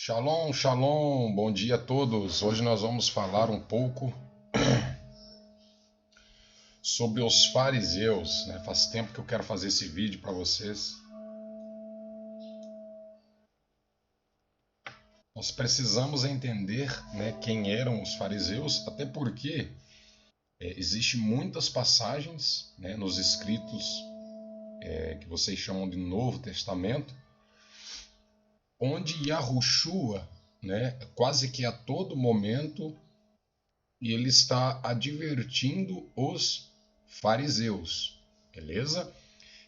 Shalom, shalom, bom dia a todos. Hoje nós vamos falar um pouco sobre os fariseus, né? Faz tempo que eu quero fazer esse vídeo para vocês. Nós precisamos entender, né, quem eram os fariseus, até porque existe muitas passagens, né, nos escritos que vocês chamam de Novo Testamento, onde Yahushua, né, quase que a todo momento, ele está advertindo os fariseus, beleza?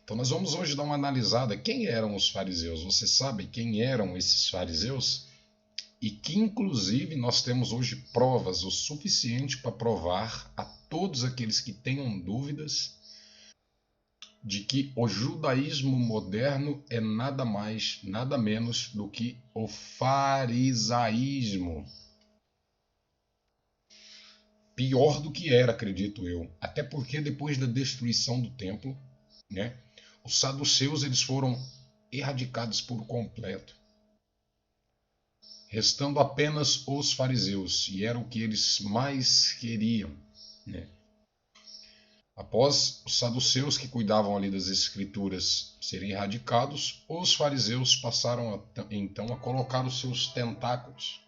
Então nós vamos hoje dar uma analisada. Quem eram os fariseus? Você sabe quem eram esses fariseus? E que inclusive nós temos hoje provas o suficiente para provar a todos aqueles que tenham dúvidas de que o judaísmo moderno é nada mais, nada menos do que o farisaísmo. Pior do que era, acredito eu. Até porque depois da destruição do templo, né, os saduceus eles foram erradicados por completo, restando apenas os fariseus, e era o que eles mais queriam, né? Após os saduceus, que cuidavam ali das escrituras, serem erradicados, os fariseus passaram então a colocar os seus tentáculos.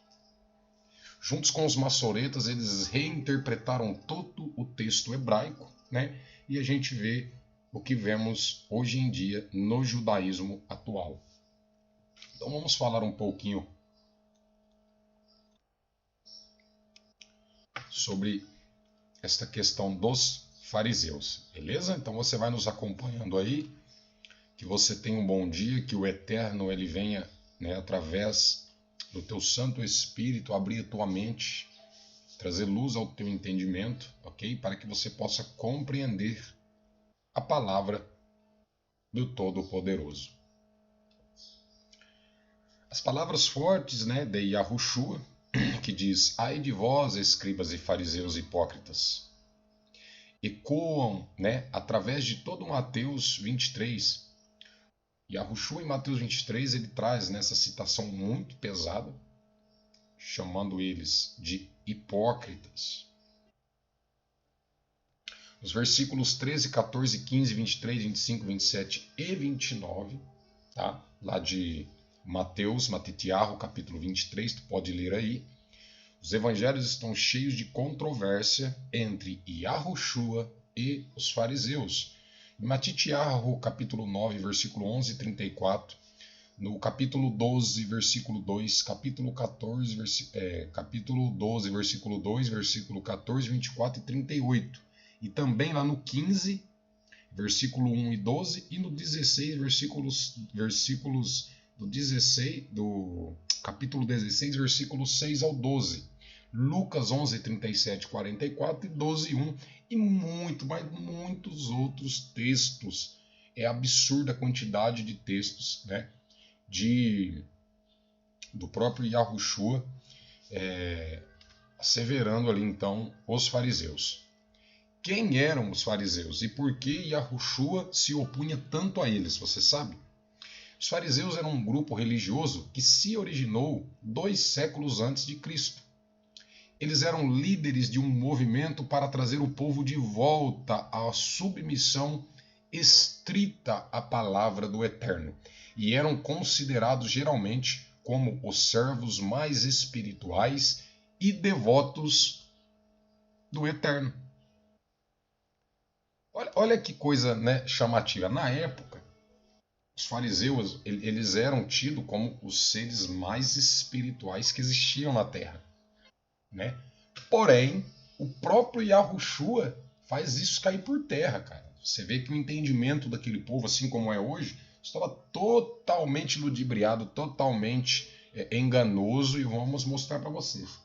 Juntos com os maçoretas, eles reinterpretaram todo o texto hebraico, né? E a gente vê o que vemos hoje em dia no judaísmo atual. Então vamos falar um pouquinho sobre esta questão dos fariseus, beleza? Então você vai nos acompanhando aí, que você tenha um bom dia, que o Eterno ele venha, né, através do teu Santo Espírito abrir a tua mente, trazer luz ao teu entendimento, ok? Para que você possa compreender a palavra do Todo-Poderoso. As palavras fortes, né, de Yahushua, que diz: ai de vós, escribas e fariseus hipócritas, ecoam, né, através de todo Mateus 23. Yahushua em Mateus 23 ele traz nessa citação muito pesada, chamando eles de hipócritas. Nos versículos 13, 14, 15, 23, 25, 27 e 29, tá? Lá de Mateus, Matitiarro, capítulo 23, tu pode ler aí. Os evangelhos estão cheios de controvérsia entre Yahushua e os fariseus. Em Matitiarro, capítulo 9, versículo 11 e 34, no capítulo 12, versículo 2, capítulo 12, versículo 2, versículo 14, 24 e 38. E também lá no 15, versículo 1 e 12, e no 16, versículos do capítulo 16, versículos 6 ao 12. Lucas 11, 37, 44 e 12, 1. E mas muitos outros textos. É absurda a quantidade de textos, né, do próprio Yahushua asseverando ali então os fariseus. Quem eram os fariseus e por que Yahushua se opunha tanto a eles, você sabe? Os fariseus eram um grupo religioso que se originou 2 séculos antes de Cristo. Eles eram líderes de um movimento para trazer o povo de volta à submissão estrita à palavra do Eterno, e eram considerados geralmente como os servos mais espirituais e devotos do Eterno. Olha que coisa, né, chamativa. Na época, os fariseus eles eram tidos como os seres mais espirituais que existiam na Terra, né? Porém, o próprio Yahushua faz isso cair por terra, cara. Você vê que o entendimento daquele povo, assim como é hoje, estava totalmente ludibriado, totalmente enganoso, e vamos mostrar para vocês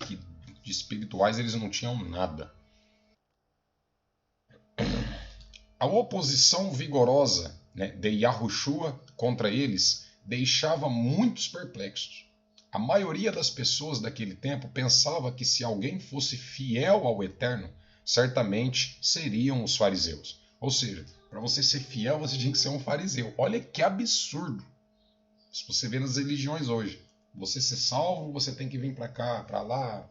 que de espirituais eles não tinham nada. A oposição vigorosa, né, de Yahushua contra eles deixava muitos perplexos. A maioria das pessoas daquele tempo pensava que se alguém fosse fiel ao Eterno, certamente seriam os fariseus. Ou seja, para você ser fiel, você tinha que ser um fariseu. Olha que absurdo. Se você vê nas religiões hoje, você ser salvo, você tem que vir para cá, para lá.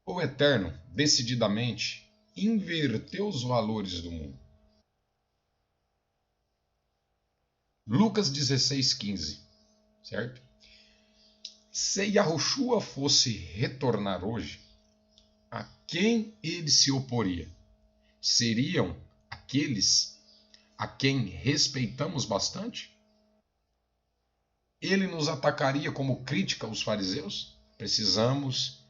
O Eterno, decididamente, inverteu os valores do mundo. Lucas 16,15, certo? Se Yahushua fosse retornar hoje, a quem ele se oporia? Seriam aqueles a quem respeitamos bastante? Ele nos atacaria como crítica aos fariseus? Precisamos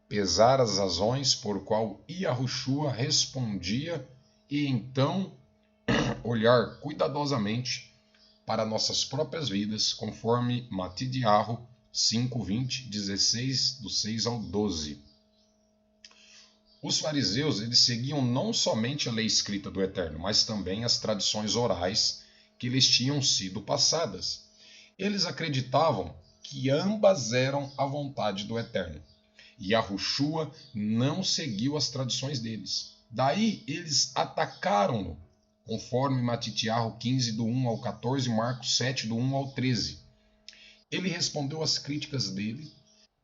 pesar as razões por qual Yahushua respondia e então olhar cuidadosamente para nossas próprias vidas, conforme Matidiarro 5:20, 16, do 6 ao 12. Os fariseus, eles seguiam não somente a lei escrita do Eterno, mas também as tradições orais que lhes tinham sido passadas. Eles acreditavam que ambas eram a vontade do Eterno. E Yahushua não seguiu as tradições deles. Daí eles atacaram-no, conforme Matitiarro 15, do 1 ao 14, Marcos 7, do 1 ao 13. Ele respondeu às críticas dele,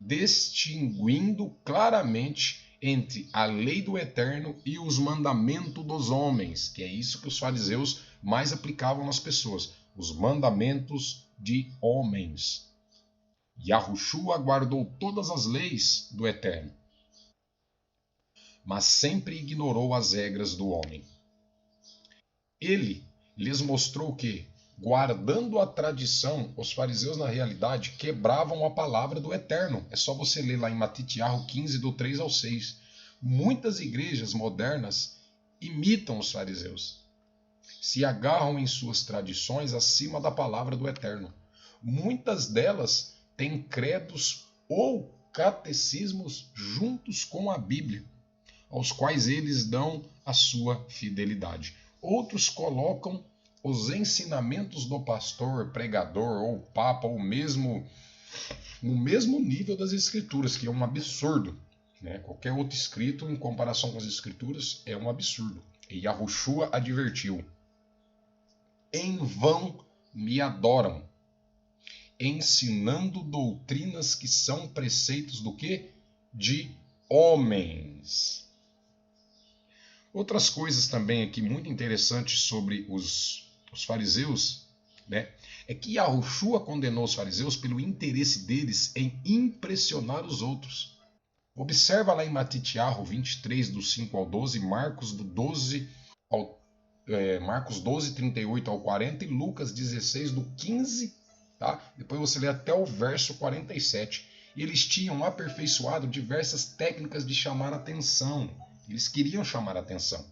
distinguindo claramente entre a lei do Eterno e os mandamentos dos homens, que é isso que os fariseus mais aplicavam nas pessoas, os mandamentos de homens. Yahushua guardou todas as leis do Eterno, mas sempre ignorou as regras do homem. Ele lhes mostrou que, guardando a tradição, os fariseus na realidade quebravam a palavra do Eterno. É só você ler lá em Matitiarro 15, do 3 ao 6. Muitas igrejas modernas imitam os fariseus. Se agarram em suas tradições acima da palavra do Eterno. Muitas delas têm credos ou catecismos juntos com a Bíblia, aos quais eles dão a sua fidelidade. Outros colocam os ensinamentos do pastor, pregador ou papa, ou mesmo no mesmo nível das escrituras, que é um absurdo. Né? Qualquer outro escrito, em comparação com as escrituras, é um absurdo. E Yahushua advertiu: em vão me adoram, ensinando doutrinas que são preceitos do quê? De homens. Outras coisas também aqui muito interessantes sobre os fariseus, né? É que Yahushua condenou os fariseus pelo interesse deles em impressionar os outros. Observa lá em Matitiarro 23, do 5 ao 12, Marcos 12, 38 ao 40 e Lucas 16, do 15, tá? Depois você lê até o verso 47. Eles tinham aperfeiçoado diversas técnicas de chamar atenção. Eles queriam chamar atenção,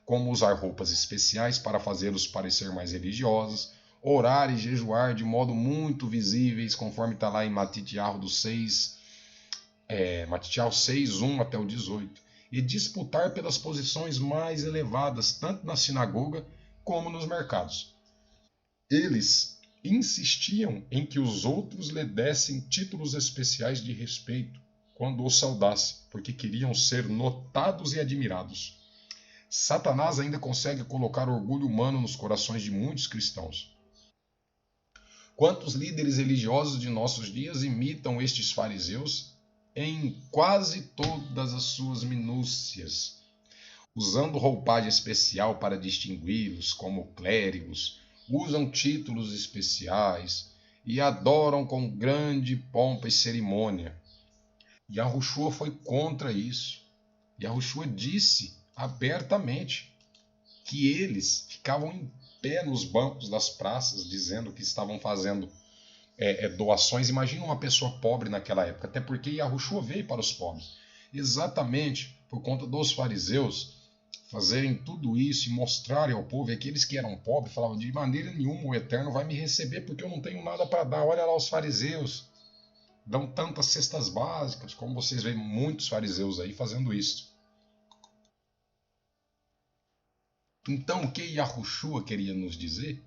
como usar roupas especiais para fazê-los parecer mais religiosos, orar e jejuar de modo muito visíveis, conforme está lá em Matitiarro 6, 1 até o 18, e disputar pelas posições mais elevadas, tanto na sinagoga como nos mercados. Eles insistiam em que os outros lhe dessem títulos especiais de respeito quando os saudassem, porque queriam ser notados e admirados. Satanás ainda consegue colocar orgulho humano nos corações de muitos cristãos. Quantos líderes religiosos de nossos dias imitam estes fariseus em quase todas as suas minúcias, usando roupagem especial para distingui-los como clérigos, usam títulos especiais e adoram com grande pompa e cerimônia. Yahushua foi contra isso. Yahushua disse abertamente que eles ficavam em pé nos bancos das praças, dizendo que estavam fazendo doações. Imagina uma pessoa pobre naquela época, até porque Yahushua veio para os pobres. Exatamente por conta dos fariseus fazerem tudo isso e mostrarem ao povo, e aqueles que eram pobres falavam: de maneira nenhuma o Eterno vai me receber porque eu não tenho nada para dar. Olha lá os fariseus, dão tantas cestas básicas, como vocês veem muitos fariseus aí fazendo isso. Então, o que Yahushua queria nos dizer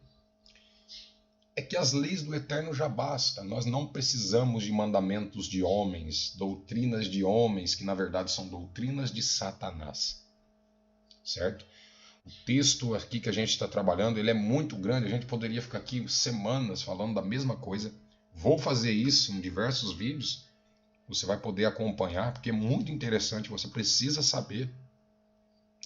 é que as leis do Eterno já bastam. Nós não precisamos de mandamentos de homens, doutrinas de homens, que na verdade são doutrinas de Satanás. Certo? O texto aqui que a gente está trabalhando, ele é muito grande, a gente poderia ficar aqui semanas falando da mesma coisa. Vou fazer isso em diversos vídeos, você vai poder acompanhar, porque é muito interessante, você precisa saber,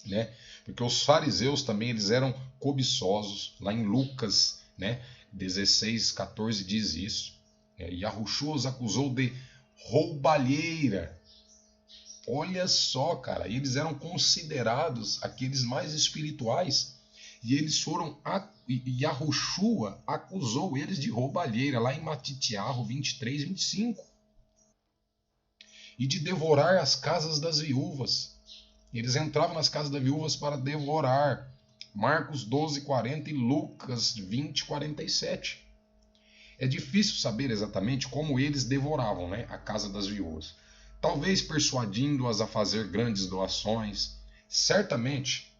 né? Porque os fariseus também eles eram cobiçosos, lá em Lucas, né, 16:14 diz isso. Yahushua os acusou de roubalheira. Olha só, cara, eles eram considerados aqueles mais espirituais e eles foram. Yahushua acusou eles de roubalheira, lá em Matitiarro 23:25, e de devorar as casas das viúvas. Eles entravam nas casas das viúvas para devorar. Marcos 12:40 e Lucas 20:47. É difícil saber exatamente como eles devoravam, né, a casa das viúvas. Talvez persuadindo-as a fazer grandes doações. Certamente,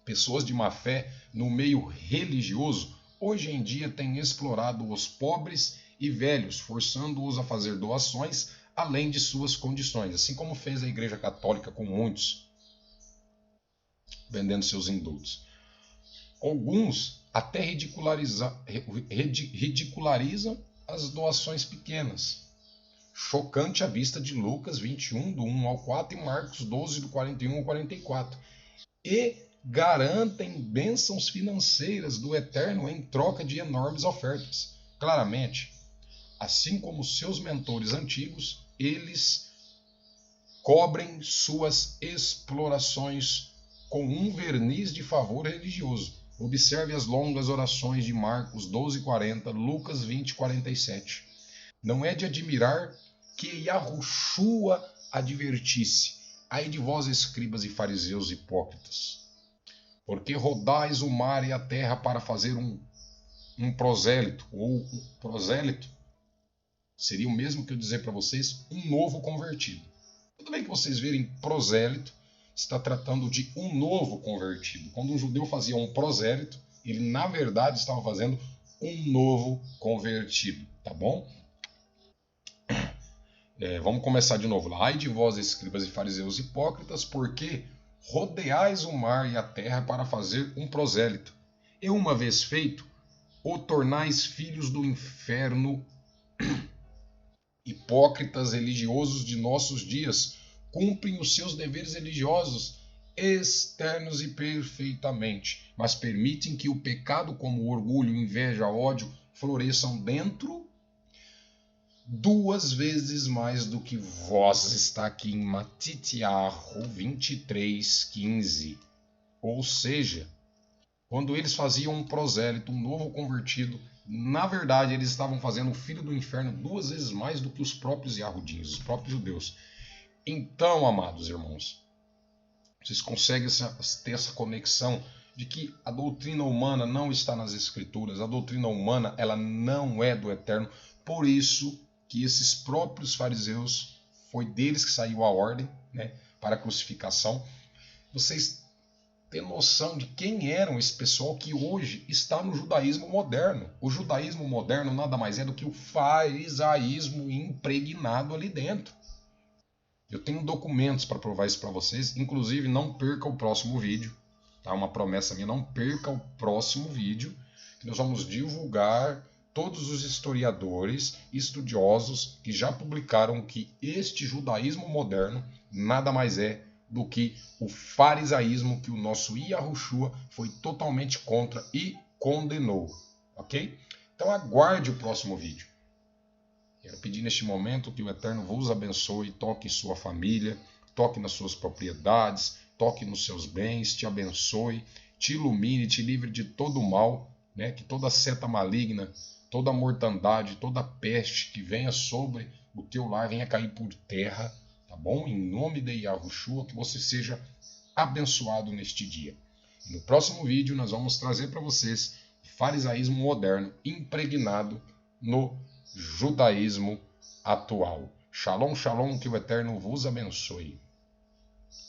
pessoas de má fé no meio religioso hoje em dia têm explorado os pobres e velhos, forçando-os a fazer doações além de suas condições, assim como fez a Igreja Católica com muitos, vendendo seus indultos. Alguns até ridicularizam as doações pequenas. Chocante à vista de Lucas 21, do 1 ao 4, e Marcos 12, do 41 ao 44. E garantem bênçãos financeiras do Eterno em troca de enormes ofertas. Claramente, assim como seus mentores antigos, eles cobrem suas explorações com um verniz de favor religioso. Observe as longas orações de Marcos 12:40, Lucas 20:47. Não é de admirar que Yahushua advertisse: ai de vós, escribas e fariseus hipócritas, porque rodais o mar e a terra para fazer um prosélito, ou um prosélito seria o mesmo que eu dizer para vocês um novo convertido. Tudo bem que vocês verem prosélito, está tratando de um novo convertido. Quando um judeu fazia um prosélito, ele na verdade estava fazendo um novo convertido, tá bom? Vamos começar de novo lá. Ai de vós, escribas e fariseus hipócritas, porque rodeais o mar e a terra para fazer um prosélito. E uma vez feito, o tornais filhos do inferno. Hipócritas religiosos de nossos dias cumprem os seus deveres religiosos externos e perfeitamente, mas permitem que o pecado, como orgulho, inveja, ódio, floresçam dentro 2 vezes mais do que vós, está aqui em Matitiarro 23:15. Ou seja, quando eles faziam um prosélito, um novo convertido, na verdade eles estavam fazendo o filho do inferno 2 vezes mais do que os próprios Yahudins, os próprios judeus. Então, amados irmãos, vocês conseguem ter essa conexão de que a doutrina humana não está nas escrituras, a doutrina humana ela não é do Eterno, por isso que esses próprios fariseus, foi deles que saiu a ordem, né, para a crucificação. Vocês têm noção de quem eram esse pessoal que hoje está no judaísmo moderno. O judaísmo moderno nada mais é do que o farisaísmo impregnado ali dentro. Eu tenho documentos para provar isso para vocês, inclusive não perca o próximo vídeo, tá? Uma promessa minha, não perca o próximo vídeo, que nós vamos divulgar todos os historiadores, estudiosos que já publicaram que este judaísmo moderno nada mais é do que o farisaísmo que o nosso Yahushua foi totalmente contra e condenou, ok? Então aguarde o próximo vídeo. Quero pedir neste momento que o Eterno vos abençoe, toque em sua família, toque nas suas propriedades, toque nos seus bens, te abençoe, te ilumine, te livre de todo o mal, né? Que toda seta maligna, toda mortandade, toda peste que venha sobre o teu lar venha cair por terra, tá bom? Em nome de Yahushua, que você seja abençoado neste dia. E no próximo vídeo nós vamos trazer para vocês o farisaísmo moderno impregnado no judaísmo atual. Shalom, shalom, que o Eterno vos abençoe.